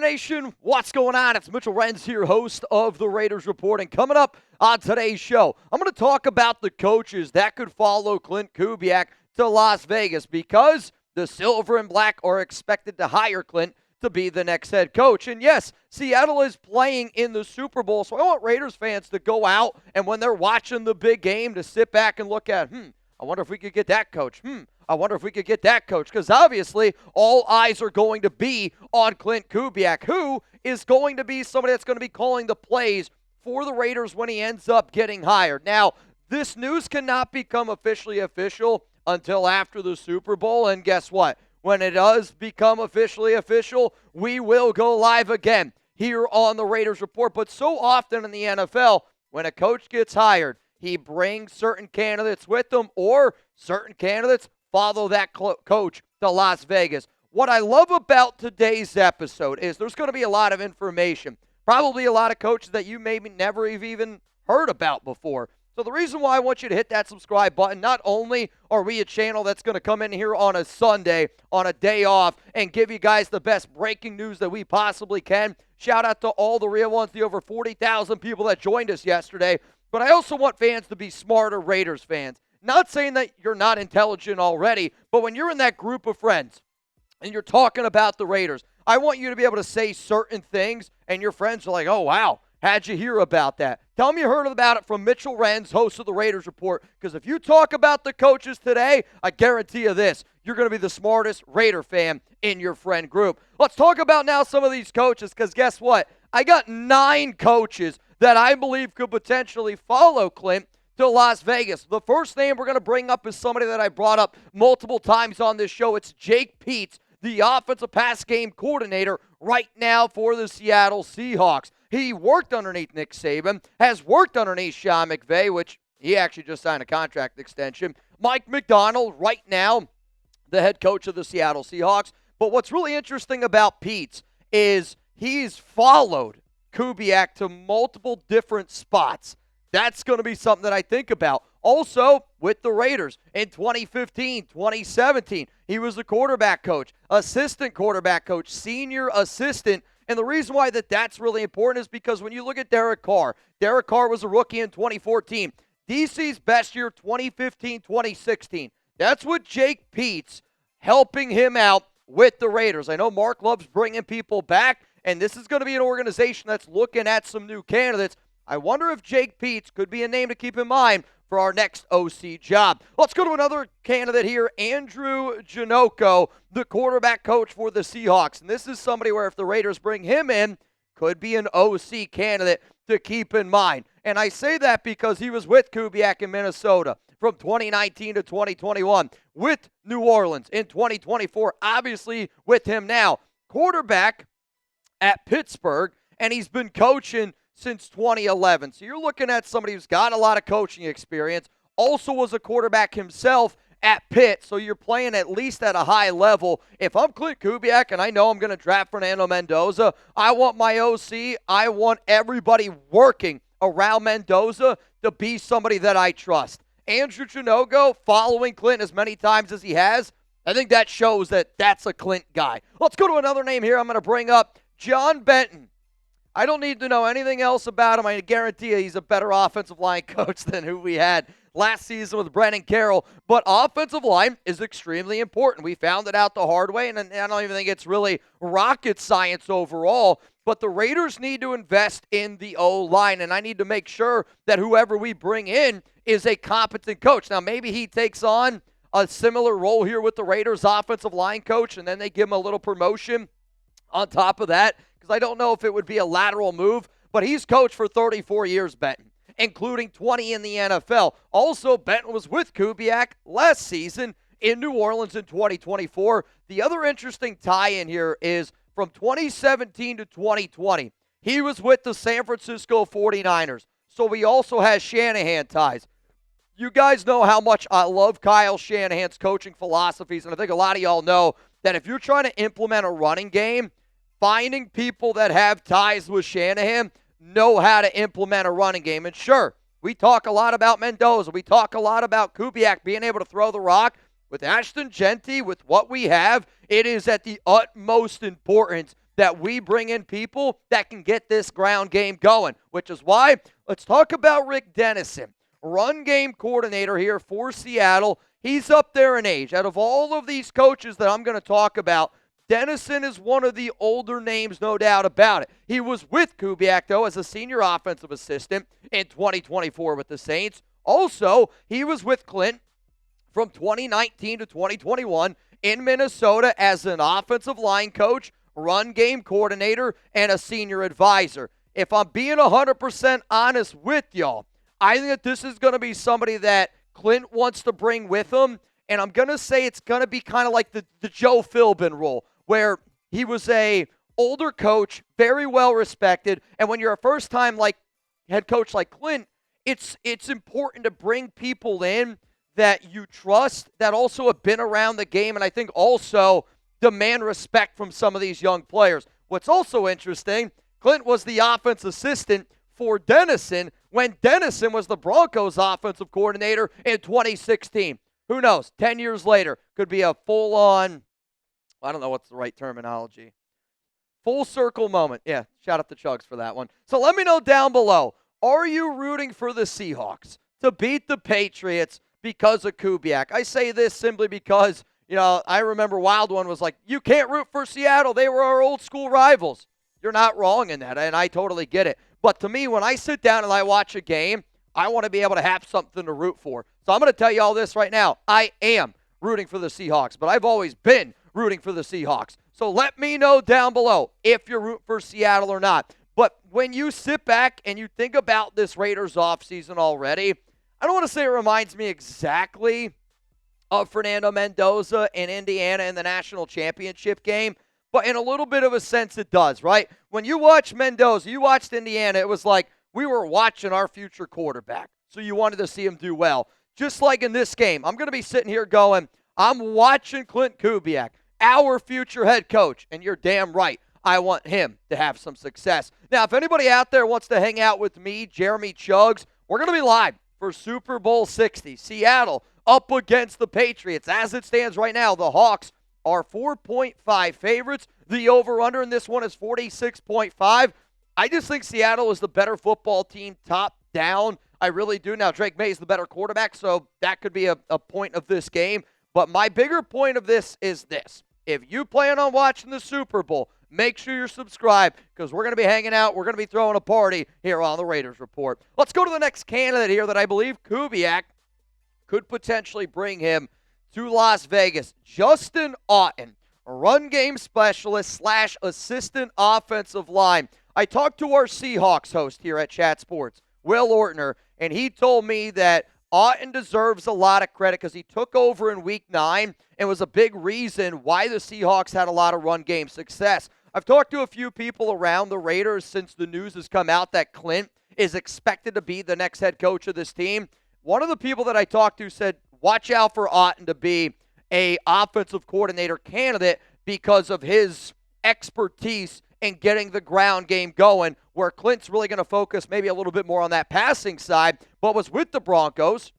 Nation, what's going on? It's Mitchell Renz here, host of the Raiders Report. And coming up on today's show, I'm going to talk about the coaches that could follow Klint Kubiak to Las Vegas because the Silver and Black are expected to hire Klint to be the next head coach. And yes, Seattle is playing in the Super Bowl, so I want Raiders fans to go out and when they're watching the big game to sit back and look at, I wonder if we could get that coach. I wonder if we could get that coach. Because obviously, all eyes are going to be on Klint Kubiak, who is going to be somebody that's going to be calling the plays for the Raiders when he ends up getting hired. Now, this news cannot become officially official until after the Super Bowl. And guess what? When it does become officially official, we will go live again here on the Raiders Report. But so often in the NFL, when a coach gets hired, he brings certain candidates with him, or certain candidates follow that coach to Las Vegas. What I love about today's episode is there's going to be a lot of information, probably a lot of coaches that you maybe never have even heard about before. So the reason why I want you to hit that subscribe button, not only are we a channel that's going to come in here on a Sunday, on a day off, and give you guys the best breaking news that we possibly can. Shout out to all the real ones, the over 40,000 people that joined us yesterday. But I also want fans to be smarter Raiders fans. Not saying that you're not intelligent already, but when you're in that group of friends and you're talking about the Raiders, I want you to be able to say certain things, and your friends are like, oh, wow, how'd you hear about that? Tell them you heard about it from Mitchell Renz, host of the Raiders Report, because if you talk about the coaches today, I guarantee you this, you're going to be the smartest Raider fan in your friend group. Let's talk about now some of these coaches, because guess what? I got 9 coaches that I believe could potentially follow Klint to Las Vegas. The first name we're going to bring up is somebody that I brought up multiple times on this show. It's Jake Peetz, the offensive pass game coordinator right now for the Seattle Seahawks. He worked underneath Nick Saban, has worked underneath Sean McVay, which he actually just signed a contract extension. Mike McDonald right now, the head coach of the Seattle Seahawks. But what's really interesting about Peetz is he's followed Kubiak to multiple different spots. That's going to be something that I think about. Also, with the Raiders in 2015, 2017, he was the quarterback coach, assistant quarterback coach, senior assistant. And the reason why that's really important is because when you look at Derek Carr was a rookie in 2014. DC's best year, 2015, 2016. That's what Jake Peetz helping him out with the Raiders. I know Mark loves bringing people back, and this is going to be an organization that's looking at some new candidates. I wonder if Jake Peetz could be a name to keep in mind for our next OC job. Let's go to another candidate here, Andrew Janocko, the quarterback coach for the Seahawks. And this is somebody where if the Raiders bring him in, could be an OC candidate to keep in mind. And I say that because he was with Kubiak in Minnesota from 2019 to 2021, with New Orleans in 2024, obviously with him now. Quarterback at Pittsburgh, and he's been coaching since 2011. So you're looking at somebody who's got a lot of coaching experience, also was a quarterback himself at Pitt, so you're playing at least at a high level. If I'm Klint Kubiak and I know I'm going to draft Fernando Mendoza, I want my OC, I want everybody working around Mendoza to be somebody that I trust. Andrew Janocko following Klint as many times as he has, I think that shows that that's a Klint guy. Let's go to another name here I'm going to bring up, John Benton. I don't need to know anything else about him. I guarantee you he's a better offensive line coach than who we had last season with Brennan Carroll. But offensive line is extremely important. We found it out the hard way, and I don't even think it's really rocket science overall. But the Raiders need to invest in the O-line, and I need to make sure that whoever we bring in is a competent coach. Now, maybe he takes on a similar role here with the Raiders offensive line coach, and then they give him a little promotion on top of that, because I don't know if it would be a lateral move, but he's coached for 34 years, Benton, including 20 in the NFL. Also, Benton was with Kubiak last season in New Orleans in 2024. The other interesting tie-in here is from 2017 to 2020, he was with the San Francisco 49ers, so he also has Shanahan ties. You guys know how much I love Kyle Shanahan's coaching philosophies, and I think a lot of y'all know that if you're trying to implement a running game, finding people that have ties with Shanahan know how to implement a running game. And sure, we talk a lot about Mendoza. We talk a lot about Kubiak being able to throw the rock. With Ashton Genty, with what we have, it is at the utmost importance that we bring in people that can get this ground game going, which is why let's talk about Rick Dennison, run game coordinator here for Seattle. He's up there in age. Out of all of these coaches that I'm going to talk about, Dennison is one of the older names, no doubt about it. He was with Kubiak, though, as a senior offensive assistant in 2024 with the Saints. Also, he was with Klint from 2019 to 2021 in Minnesota as an offensive line coach, run game coordinator, and a senior advisor. If I'm being 100% honest with y'all, I think that this is going to be somebody that Klint wants to bring with him, and I'm going to say it's going to be kind of like the Joe Philbin role, where he was a older coach, very well respected, and when you're a first-time like head coach like Klint, it's important to bring people in that you trust, that also have been around the game, and I think also demand respect from some of these young players. What's also interesting, Klint was the offense assistant for Dennison when Dennison was the Broncos offensive coordinator in 2016. Who knows? 10 years later, could be a full-on, I don't know what's the right terminology, full circle moment. Yeah, shout out to Chugs for that one. So let me know down below, are you rooting for the Seahawks to beat the Patriots because of Kubiak? I say this simply because, I remember Wild One was like, you can't root for Seattle. They were our old school rivals. You're not wrong in that, and I totally get it. But to me, when I sit down and I watch a game, I want to be able to have something to root for. So I'm going to tell you all this right now. I am rooting for the Seahawks, but I've always been rooting for the Seahawks. So let me know down below if you're rooting for Seattle or not. But when you sit back and you think about this Raiders offseason already, I don't want to say it reminds me exactly of Fernando Mendoza in Indiana in the national championship game, but in a little bit of a sense it does, right? When you watch Mendoza, you watched Indiana, it was like we were watching our future quarterback. So you wanted to see him do well. Just like in this game, I'm going to be sitting here going, I'm watching Klint Kubiak, our future head coach, and you're damn right. I want him to have some success. Now, if anybody out there wants to hang out with me, Jeremy Chugs, we're going to be live for Super Bowl 60. Seattle up against the Patriots. As it stands right now, the Hawks are 4.5 favorites. The over-under in this one is 46.5. I just think Seattle is the better football team top down. I really do. Now, Drake May is the better quarterback, so that could be a point of this game. But my bigger point of this is this. If you plan on watching the Super Bowl, make sure you're subscribed because we're going to be hanging out. We're going to be throwing a party here on the Raiders Report. Let's go to the next candidate here that I believe Kubiak could potentially bring him to Las Vegas. Justin Outten, a run game specialist / assistant offensive line. I talked to our Seahawks host here at Chat Sports, Will Ortner, and he told me that Outten deserves a lot of credit because he took over in Week 9 and was a big reason why the Seahawks had a lot of run game success. I've talked to a few people around the Raiders since the news has come out that Klint is expected to be the next head coach of this team. One of the people that I talked to said, watch out for Outten to be a offensive coordinator candidate because of his expertise in getting the ground game going, where Klint's really going to focus maybe a little bit more on that passing side, but was the Broncos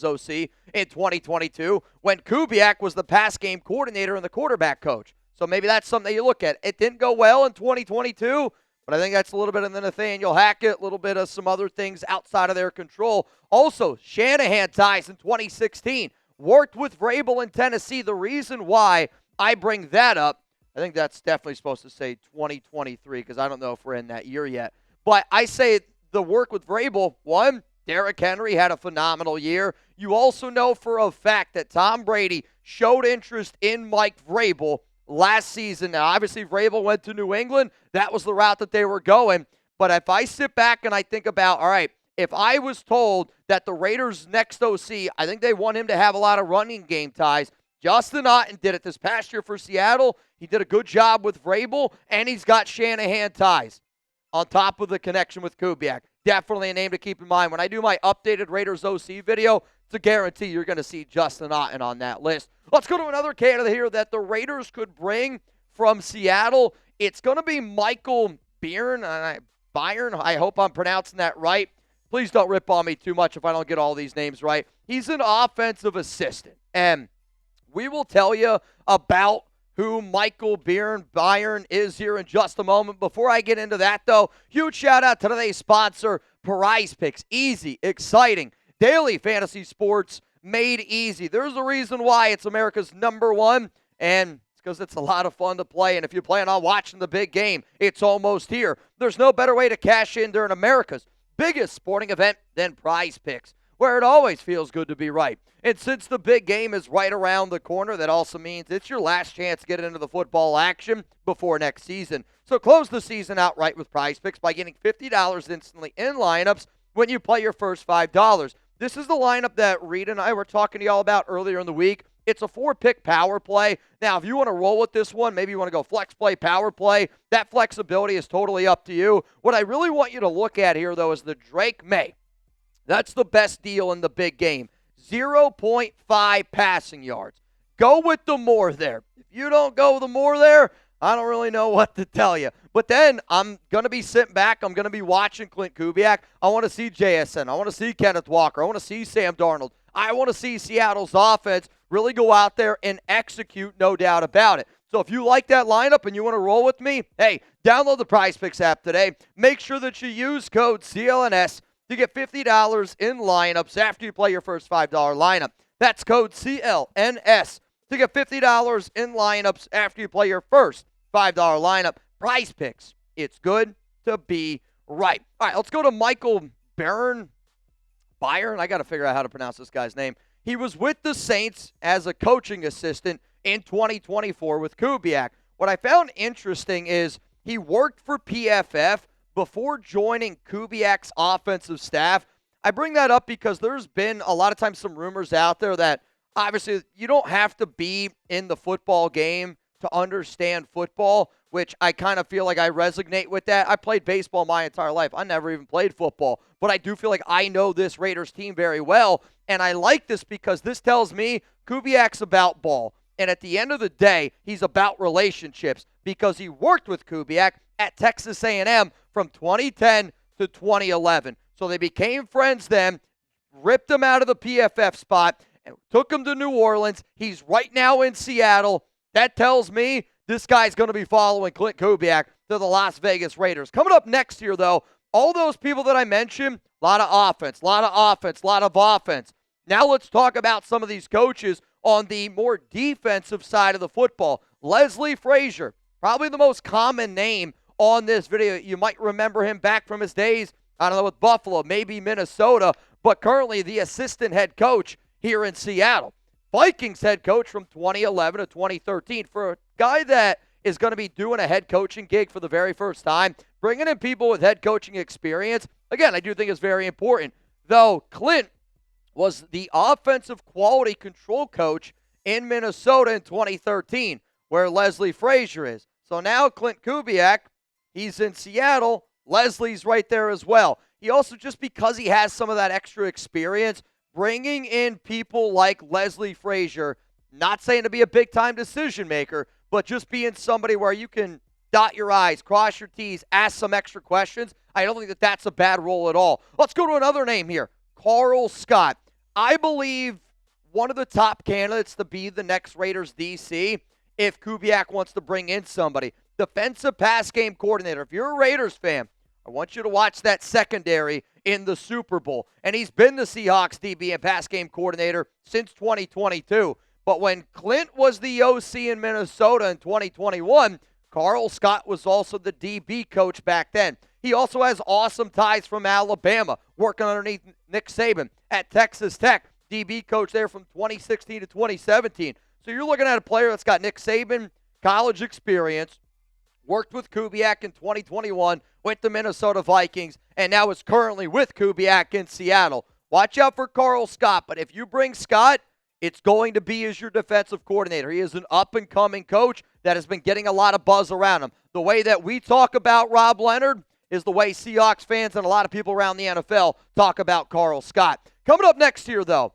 OC in 2022 when Kubiak was the pass game coordinator and the quarterback coach. So maybe that's something that you look at. It didn't go well in 2022, but I think that's a little bit of the Nathaniel Hackett, a little bit of some other things outside of their control. Also, Shanahan ties in 2016. Worked with Vrabel in Tennessee. The reason why I bring that up, I think that's definitely supposed to say 2023 because I don't know if we're in that year yet. But I say the work with Vrabel, one, Derrick Henry had a phenomenal year. You also know for a fact that Tom Brady showed interest in Mike Vrabel last season. Now, obviously, Vrabel went to New England. That was the route that they were going. But if I sit back and I think about, all right, if I was told that the Raiders' next OC, I think they want him to have a lot of running game ties. Justin Outten did it this past year for Seattle. He did a good job with Vrabel, and he's got Shanahan ties on top of the connection with Kubiak. Definitely a name to keep in mind. When I do my updated Raiders OC video, it's a guarantee you're going to see Justin Outten on that list. Let's go to another candidate here that the Raiders could bring from Seattle. It's going to be Michael Byrne. I hope I'm pronouncing that right. Please don't rip on me too much if I don't get all these names right. He's an offensive assistant, and we will tell you about who Michael Byrne is here in just a moment. Before I get into that, though, huge shout out to today's sponsor, Prize Picks. Easy, exciting, daily fantasy sports made easy. There's a reason why it's America's #1, and it's because it's a lot of fun to play. And if you plan on watching the big game, it's almost here. There's no better way to cash in during America's biggest sporting event than Prize Picks, where it always feels good to be right. And since the big game is right around the corner, that also means it's your last chance to get into the football action before next season. So close the season outright with Prize Picks by getting $50 instantly in lineups when you play your first $5. This is the lineup that Reed and I were talking to y'all about earlier in the week. It's a 4-pick power play. Now, if you want to roll with this one, maybe you want to go flex play, power play, that flexibility is totally up to you. What I really want you to look at here, though, is the Drake May. That's the best deal in the big game. 0.5 passing yards. Go with the more there. If you don't go the more there, I don't really know what to tell you. But then I'm going to be sitting back. I'm going to be watching Klint Kubiak. I want to see JSN. I want to see Kenneth Walker. I want to see Sam Darnold. I want to see Seattle's offense really go out there and execute, no doubt about it. So if you like that lineup and you want to roll with me, hey, download the Prize Picks app today. Make sure that you use code CLNS to get $50 in lineups after you play your first $5 lineup. That's code CLNS to get $50 in lineups after you play your first $5 lineup. Prize Picks. It's good to be right. All right, let's go to Michael Byrne. Byrne? I got to figure out how to pronounce this guy's name. He was with the Saints as a coaching assistant in 2024 with Kubiak. What I found interesting is he worked for PFF before joining Kubiak's offensive staff. I bring that up because there's been a lot of times some rumors out there that obviously you don't have to be in the football game to understand football, which I kind of feel like I resonate with that. I played baseball my entire life. I never even played football, but I do feel like I know this Raiders team very well, and I like this because this tells me Kubiak's about ball. And at the end of the day, he's about relationships because he worked with Kubiak at Texas A&M from 2010 to 2011. So they became friends then, ripped him out of the PFF spot, and took him to New Orleans. He's right now in Seattle. That tells me this guy's going to be following Klint Kubiak to the Las Vegas Raiders. Coming up next year, though, all those people that I mentioned, a lot of offense, a lot of offense. Now let's talk about some of these coaches on the more defensive side of the football. Leslie Frazier, probably the most common name on this video. You might remember him back from his days, I don't know, with Buffalo, maybe Minnesota, but currently the assistant head coach here in Seattle. Vikings head coach from 2011 to 2013. For a guy that is going to be doing a head coaching gig for the very first time, bringing in people with head coaching experience, again, I do think is very important. Though Klint was the offensive quality control coach in Minnesota in 2013, where Leslie Frazier is. So now Klint Kubiak, he's in Seattle. Leslie's right there as well. He also, just because he has some of that extra experience, bringing in people like Leslie Frazier, not saying to be a big-time decision maker, but just being somebody where you can dot your I's, cross your T's, ask some extra questions. I don't think that that's a bad role at all. Let's go to another name here, Karl Scott. I believe one of the top candidates to be the next Raiders DC if Kubiak wants to bring in somebody. Defensive pass game coordinator. If you're a Raiders fan, I want you to watch that secondary in the Super Bowl. And he's been the Seahawks DB and pass game coordinator since 2022. But when Klint was the OC in Minnesota in 2021, Karl Scott was also the DB coach back then. He also has awesome ties from Alabama, working underneath Nick Saban at Texas Tech, DB coach there from 2016 to 2017. So you're looking at a player that's got Nick Saban college experience, worked with Kubiak in 2021 with the Minnesota Vikings, and now is currently with Kubiak in Seattle. Watch out for Karl Scott, but if you bring Scott, it's going to be as your defensive coordinator. He is an up-and-coming coach that has been getting a lot of buzz around him. The way that we talk about Rob Leonard is the way Seahawks fans and a lot of people around the NFL talk about Karl Scott. Coming up next here, though,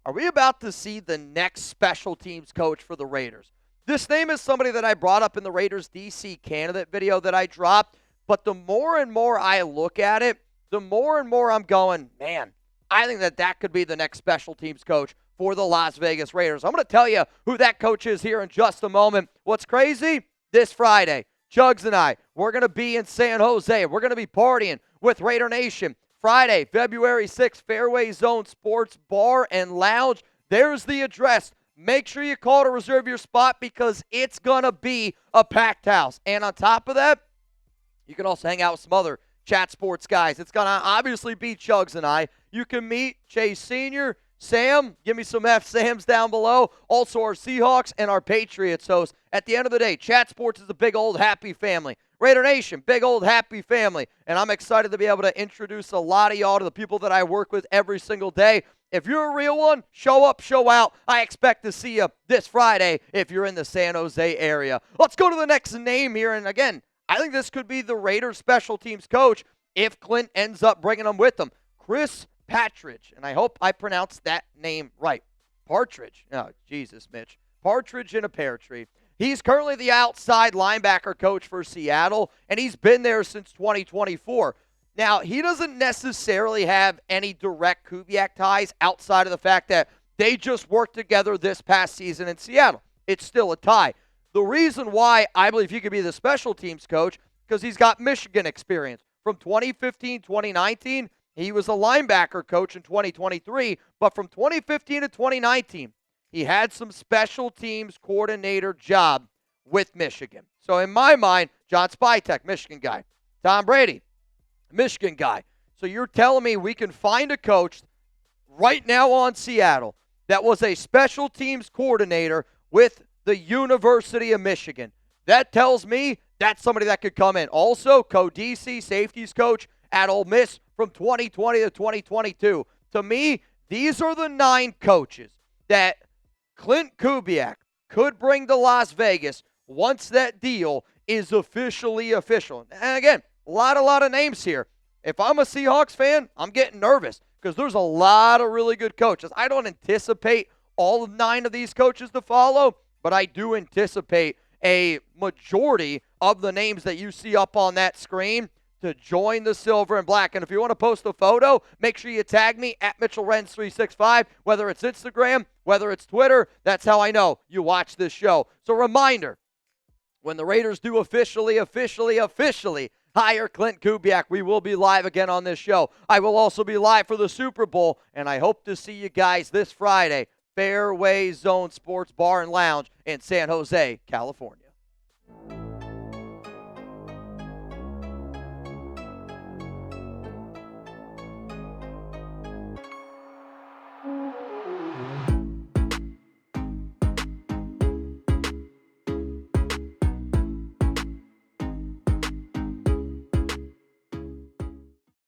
are we about to see the next special teams coach for the Raiders? This name is somebody that I brought up in the Raiders DC candidate video that I dropped, but the more and more I look at it, the more and more I'm going, man, I think that could be the next special teams coach for the Las Vegas Raiders. I'm going to tell you who that coach is here in just a moment. What's crazy? This Friday, Jugs and I, we're going to be in San Jose. We're going to be partying with Raider Nation. Friday, February 6th, Fairway Zone Sports Bar and Lounge. There's the address. Make sure you call to reserve your spot because it's going to be a packed house. And on top of that, you can also hang out with some other chat sports guys. It's going to obviously be Chugs and I. You can meet Chase Sr., Sam, give me some F-Sams down below. Also our Seahawks and our Patriots host. At the end of the day, chat sports is a big old happy family. Raider Nation, big old happy family. And I'm excited to be able to introduce a lot of y'all to the people that I work with every single day. If you're a real one, show up, show out. I expect to see you this Friday if you're in the San Jose area. Let's go to the next name here. And again, I think this could be the Raiders special teams coach if Klint ends up bringing them with him. Chris Partridge, and I hope I pronounced that name right. Partridge. Oh, Jesus, Mitch. Partridge in a pear tree. He's currently the outside linebacker coach for Seattle, and he's been there since 2024. Now, he doesn't necessarily have any direct Kubiak ties outside of the fact that they just worked together this past season in Seattle. It's still a tie. The reason why I believe he could be the special teams coach, because he's got Michigan experience. From 2015, 2019, he was a linebacker coach in 2023, but from 2015 to 2019, he had some special teams coordinator job with Michigan. So in my mind, John Spytek, Michigan guy. Tom Brady, Michigan guy. So you're telling me we can find a coach right now on Seattle that was a special teams coordinator with the University of Michigan. That tells me that's somebody that could come in. Also, Codisi, safeties coach at Ole Miss from 2020 to 2022. To me, these are the 9 coaches that Klint Kubiak could bring to Las Vegas once that deal is officially official. And again, a lot of names here. If I'm a Seahawks fan, I'm getting nervous because there's a lot of really good coaches. I don't anticipate all 9 of these coaches to follow, but I do anticipate a majority of the names that you see up on that screen to join the silver and black. And if you want to post a photo, make sure you tag me at MitchellRens365, whether it's Instagram, whether it's Twitter. That's how I know you watch this show. So reminder, when the Raiders do officially hire Klint Kubiak, we will be live again on this show. I will also be live for the Super Bowl, and I hope to see you guys this Friday, Fairway Zone Sports Bar and Lounge in San Jose, California.